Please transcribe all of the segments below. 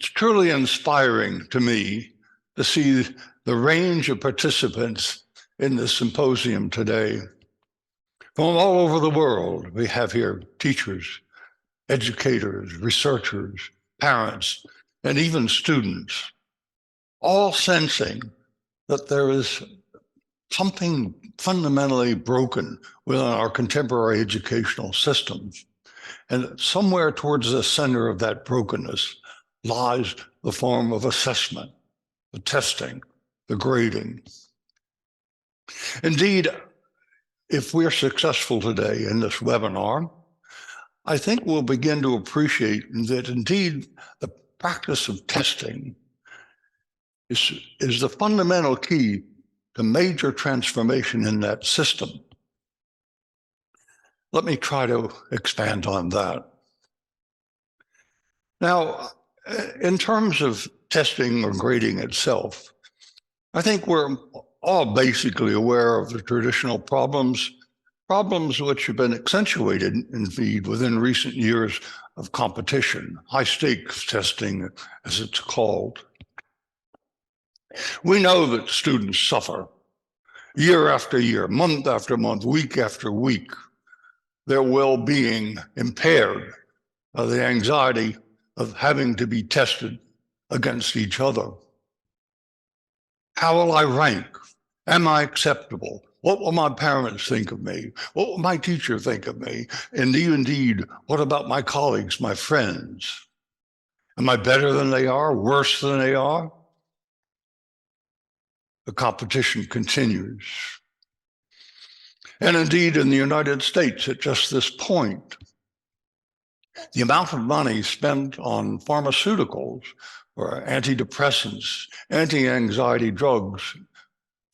It's truly inspiring to me to see the range of participants in this symposium today. From all over the world, we have here teachers, educators, researchers, parents, and even students, all sensing that there is something fundamentally broken within our contemporary educational systems. And somewhere towards the center of that brokenness lies the form of assessment, the testing, the grading. Indeed, if we're successful today in this webinar, I think we'll begin to appreciate that indeed the practice of testing is the fundamental key to major transformation in that system. Let me try to expand on that. Now, in terms of testing or grading itself, I think we're all basically aware of the traditional problems which have been accentuated, indeed, within recent years of competition, high-stakes testing, as it's called. We know that students suffer year after year, month after month, week after week, their well-being impaired by the anxiety of having to be tested against each other. How will I rank? Am I acceptable? What will my parents think of me? What will my teacher think of me? And indeed, what about my colleagues, my friends? Am I better than they are, worse than they are? The competition continues. And indeed, in the United States, at just this point, the amount of money spent on pharmaceuticals or antidepressants, anti-anxiety drugs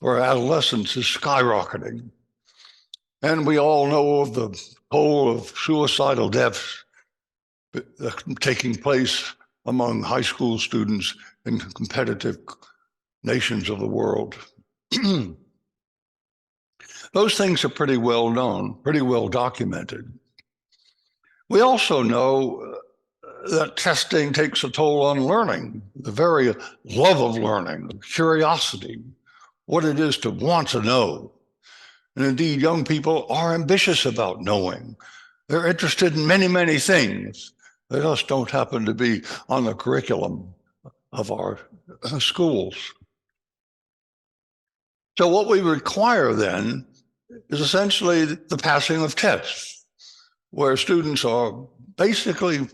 for adolescents is skyrocketing. And we all know of the toll of suicidal deaths taking place among high school students in competitive nations of the world. Those things are pretty well known, pretty well documented. We also know that testing takes a toll on learning, the very love of learning, curiosity, what it is to want to know. And indeed, young people are ambitious about knowing. They're interested in many, many things. They just don't happen to be on the curriculum of our schools. So what we require then is essentially the passing of tests, where students are basically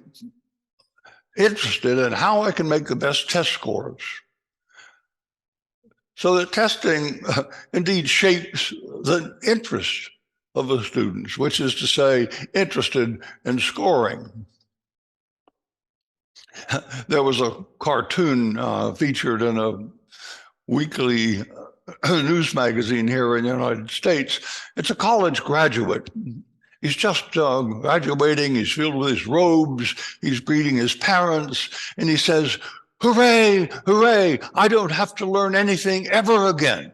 interested in how I can make the best test scores. So that testing indeed shapes the interest of the students, which is to say, interested in scoring. There was a cartoon featured in a weekly news magazine here in the United States. It's a college graduate. He's just graduating, he's filled with his robes, he's greeting his parents, and he says, "Hooray, hooray, I don't have to learn anything ever again."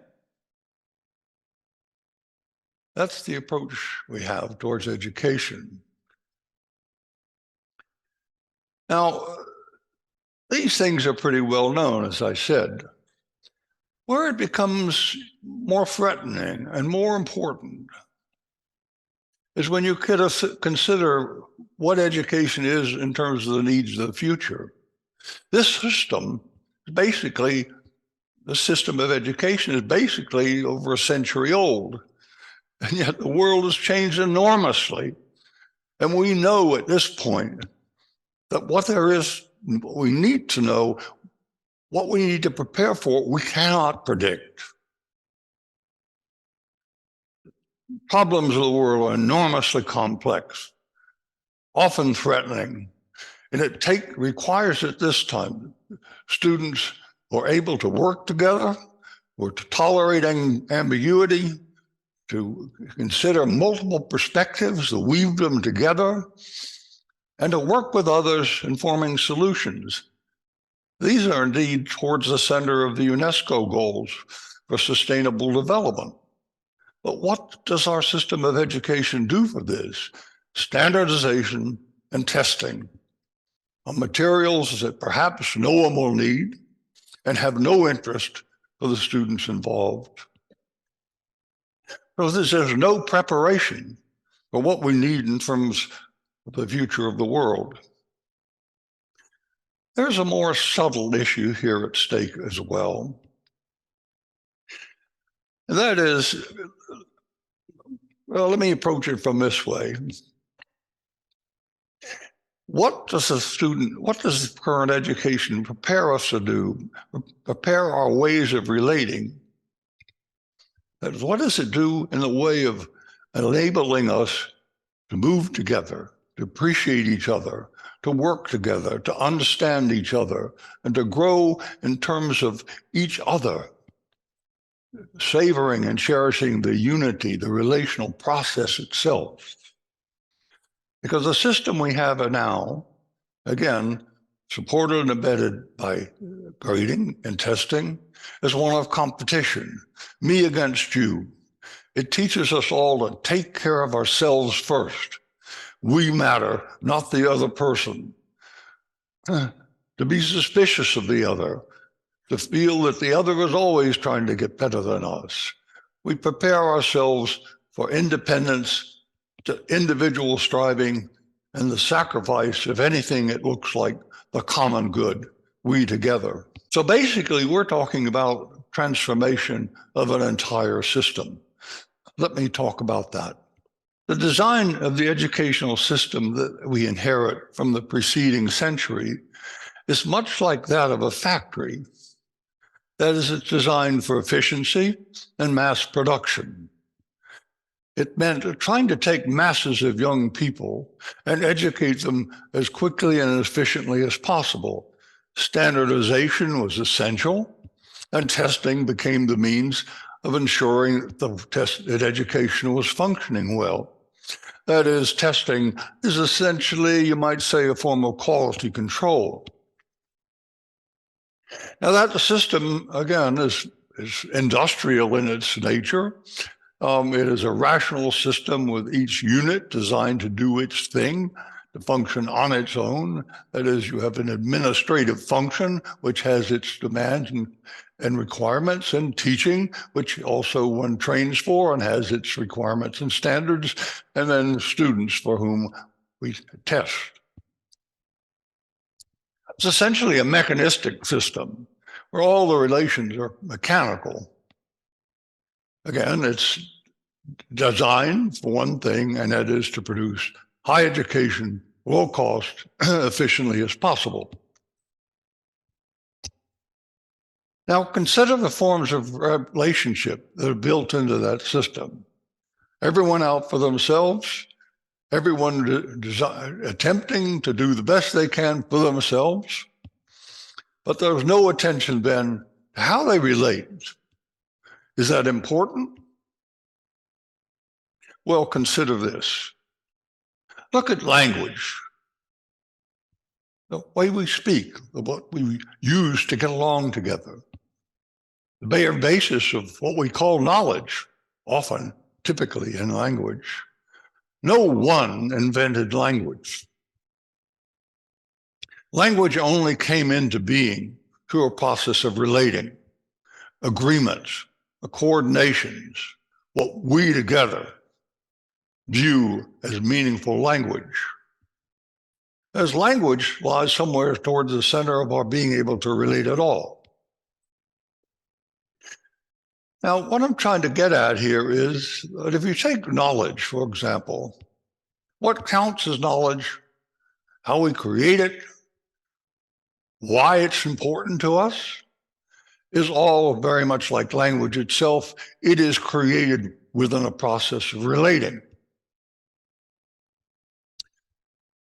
That's the approach we have towards education. Now, these things are pretty well known, as I said. Where it becomes more threatening and more important is when you consider what education is in terms of the needs of the future. This system, basically, the system of education is basically over a century old, and yet the world has changed enormously. And we know at this point that what we need to know, what we need to prepare for, we cannot predict. Problems of the world are enormously complex, often threatening, and it requires at this time students who are able to work together, or to tolerate ambiguity, to consider multiple perspectives, to weave them together, and to work with others in forming solutions. These are indeed towards the center of the UNESCO goals for sustainable development. But what does our system of education do for this? Standardization and testing. on materials that perhaps no one will need and have no interest for the students involved. So there's no preparation for what we need in terms of the future of the world. There's a more subtle issue here at stake as well. And that is, well, let me approach it from this way. What does current education prepare us to do? Prepare our ways of relating. That is, what does it do in the way of enabling us to move together, to appreciate each other, to work together, to understand each other, and to grow in terms of each other, savoring and cherishing the unity, the relational process itself? Because the system we have now, again, supported and embedded by grading and testing, is one of competition, me against you. It teaches us all to take care of ourselves first. We matter, not the other person. To be suspicious of the other, to feel that the other is always trying to get better than us. We prepare ourselves for independence, to individual striving, and the sacrifice, if anything, it looks like the common good, we together. So basically, we're talking about transformation of an entire system. Let me talk about that. The design of the educational system that we inherit from the preceding century is much like that of a factory. That is, it's designed for efficiency and mass production. It meant trying to take masses of young people and educate them as quickly and efficiently as possible. Standardization was essential, and testing became the means of ensuring that education was functioning well. That is, testing is essentially, you might say, a form of quality control. Now that system, again, is industrial in its nature. It is a rational system with each unit designed to do its thing, to function on its own. That is, you have an administrative function, which has its demands and requirements, and teaching, which also one trains for and has its requirements and standards, and then students for whom we test. It's essentially a mechanistic system where all the relations are mechanical. Again, it's designed for one thing, and that is to produce high education, low cost, efficiently as possible. Now, consider the forms of relationship that are built into that system. Everyone out for themselves, everyone attempting to do the best they can for themselves, but there's no attention then to how they relate. Is that important? Well, consider this. Look at language. The way we speak, what we use to get along together. The bare basis of what we call knowledge, often, typically in language. No one invented language. Language only came into being through a process of relating, agreements, coordinations, what we together view as meaningful language. As language lies somewhere towards the center of our being able to relate at all. Now, what I'm trying to get at here is that if you take knowledge, for example, what counts as knowledge, how we create it, why it's important to us, is all very much like language itself. It is created within a process of relating.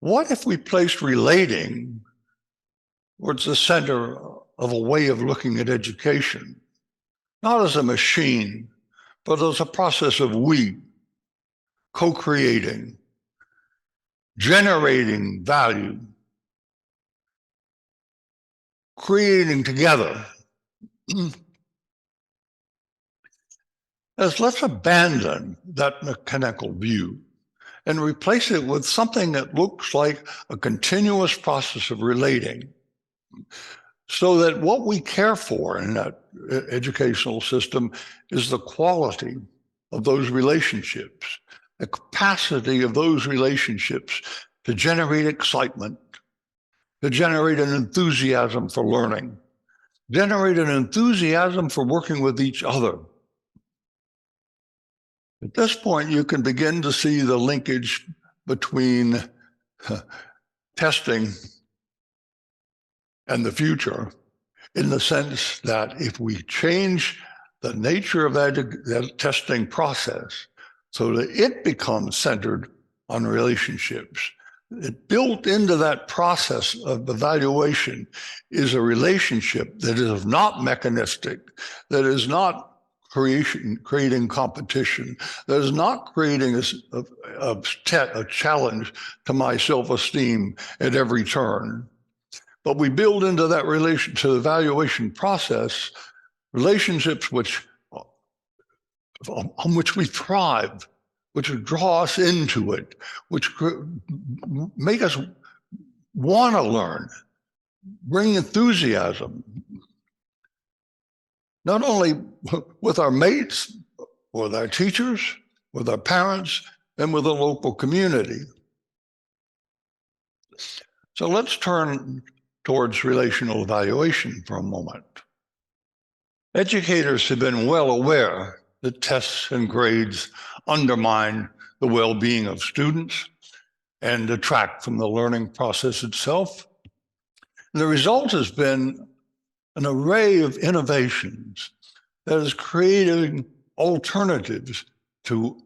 What if we placed relating towards the center of a way of looking at education, not as a machine, but as a process of we, co-creating, generating value, creating together? Let's abandon that mechanical view and replace it with something that looks like a continuous process of relating, so that what we care for in that educational system is the quality of those relationships, the capacity of those relationships to generate excitement, to generate an enthusiasm for learning, generate an enthusiasm for working with each other. At this point, you can begin to see the linkage between testing and the future, in the sense that if we change the nature of that testing process so that it becomes centered on relationships, built into that process of evaluation is a relationship that is not mechanistic, that is not creating competition, that is not creating a challenge to my self-esteem at every turn. But we build into that relation to the evaluation process relationships on which we thrive, which draw us into it, which make us want to learn, bring enthusiasm, not only with our mates, with our teachers, with our parents, and with the local community. So let's turn towards relational evaluation for a moment. Educators have been well aware that tests and grades undermine the well-being of students and detract from the learning process itself. The result has been an array of innovations that is creating alternatives to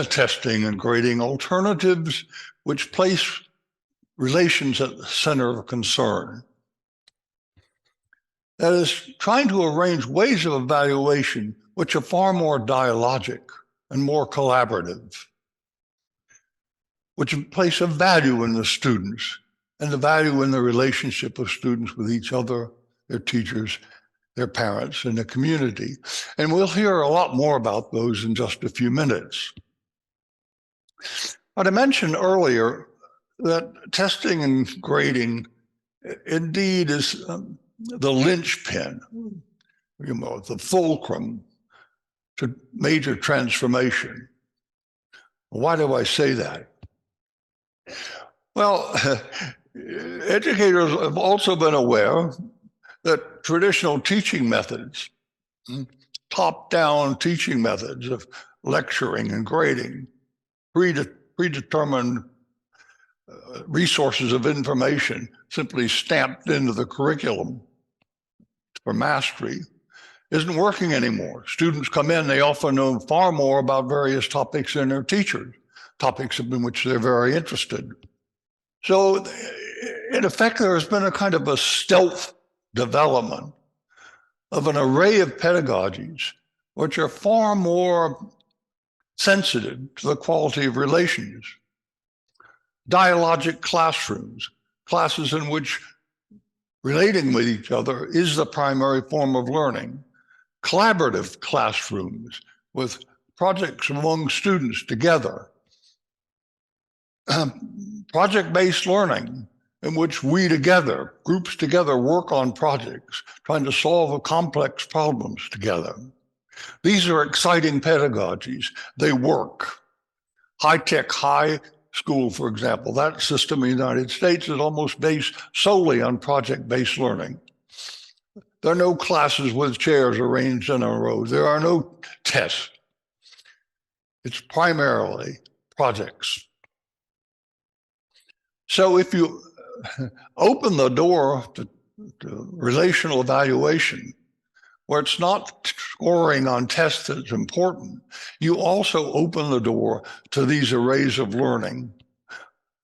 testing and grading, alternatives which place relations at the center of concern. That is, trying to arrange ways of evaluation which are far more dialogic and more collaborative, which place a value in the students and the value in the relationship of students with each other, their teachers, their parents, and the community. And we'll hear a lot more about those in just a few minutes. But I mentioned earlier that testing and grading indeed is the linchpin, the fulcrum to major transformation. Why do I say that? Well, educators have also been aware that traditional teaching methods, top-down teaching methods of lecturing and grading, predetermined resources of information simply stamped into the curriculum for mastery, isn't working anymore. Students come in, they often know far more about various topics than their teachers, topics in which they're very interested. So in effect, there has been a kind of a stealth development of an array of pedagogies which are far more sensitive to the quality of relations. Dialogic classrooms, classes in which relating with each other is the primary form of learning. Collaborative classrooms with projects among students together. Project-based learning, in which we together, groups together, work on projects, trying to solve complex problems together. These are exciting pedagogies. They work. High-tech high school, for example, that system in the United States is almost based solely on project-based learning. There are no classes with chairs arranged in a row. There are no tests. It's primarily projects. So if you open the door to relational evaluation, where it's not scoring on tests that's important, you also open the door to these arrays of learning.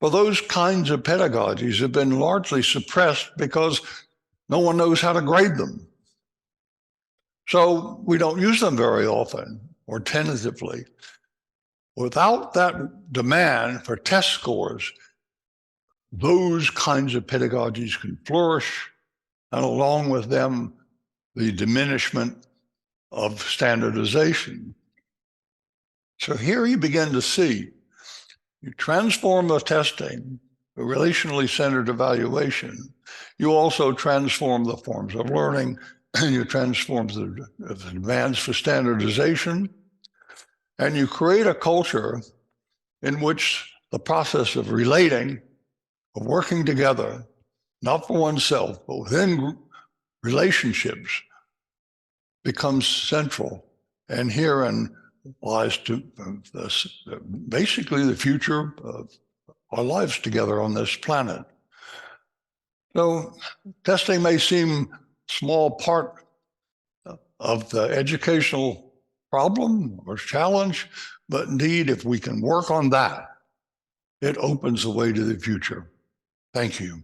Well, those kinds of pedagogies have been largely suppressed because no one knows how to grade them. So we don't use them very often or tentatively. Without that demand for test scores, those kinds of pedagogies can flourish, and along with them, the diminishment of standardization. So here you begin to see, you transform the testing, the relationally centered evaluation, you also transform the forms of learning, and you transform the demands for standardization, and you create a culture in which the process of relating, of working together, not for oneself, but within relationships, becomes central. And herein lies to basically the future of our lives together on this planet. So testing may seem a small part of the educational problem or challenge, but indeed, if we can work on that, it opens the way to the future. Thank you.